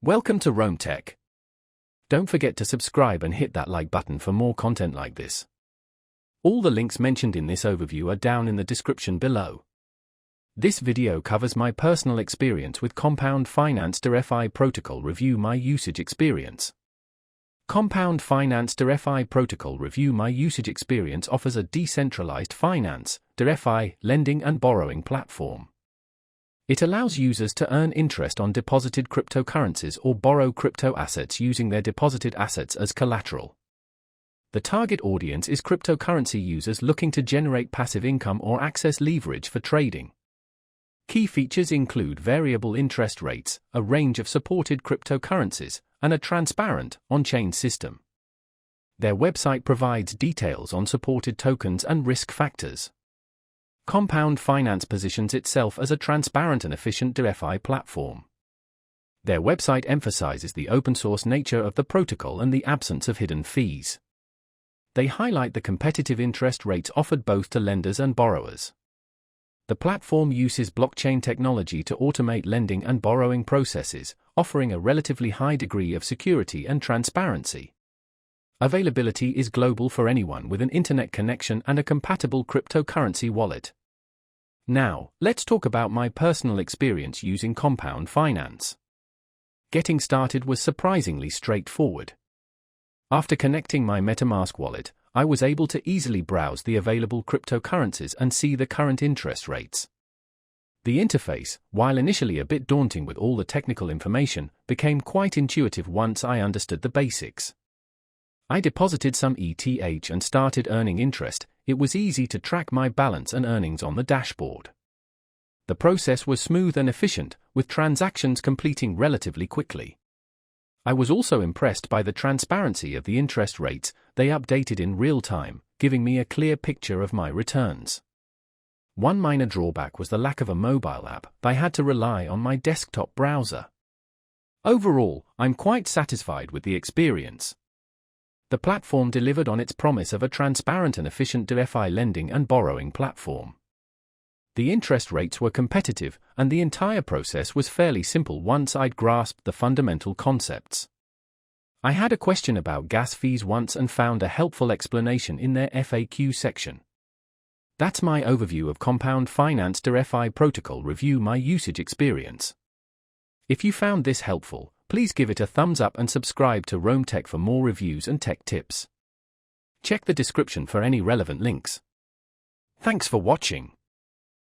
Welcome to Rome Tech. Don't forget to subscribe and hit that like button for more content like this. All the links mentioned in this overview are down in the description below. This video covers my personal experience with Compound Finance DeFi Protocol. Review my usage experience. Compound Finance DeFi Protocol. Review my usage experience offers a decentralized finance, DeFi, lending and borrowing platform. It allows users to earn interest on deposited cryptocurrencies or borrow crypto assets using their deposited assets as collateral. The target audience is cryptocurrency users looking to generate passive income or access leverage for trading. Key features include variable interest rates, a range of supported cryptocurrencies, and a transparent, on-chain system. Their website provides details on supported tokens and risk factors. Compound Finance positions itself as a transparent and efficient DeFi platform. Their website emphasizes the open-source nature of the protocol and the absence of hidden fees. They highlight the competitive interest rates offered both to lenders and borrowers. The platform uses blockchain technology to automate lending and borrowing processes, offering a relatively high degree of security and transparency. Availability is global for anyone with an internet connection and a compatible cryptocurrency wallet. Now, let's talk about my personal experience using Compound Finance. Getting started was surprisingly straightforward. After connecting my MetaMask wallet, I was able to easily browse the available cryptocurrencies and see the current interest rates. The interface, while initially a bit daunting with all the technical information, became quite intuitive once I understood the basics. I deposited some ETH and started earning interest. It was easy to track my balance and earnings on the dashboard. The process was smooth and efficient, with transactions completing relatively quickly. I was also impressed by the transparency of the interest rates. They updated in real time, giving me a clear picture of my returns. One minor drawback was the lack of a mobile app. I had to rely on my desktop browser. Overall, I'm quite satisfied with the experience. The platform delivered on its promise of a transparent and efficient DeFi lending and borrowing platform. The interest rates were competitive, and the entire process was fairly simple once I'd grasped the fundamental concepts. I had a question about gas fees once and found a helpful explanation in their FAQ section. That's my overview of Compound Finance DeFi Protocol. Review my usage experience. If you found this helpful, please give it a thumbs up and subscribe to Rome Tech for more reviews and tech tips. Check the description for any relevant links. Thanks for watching.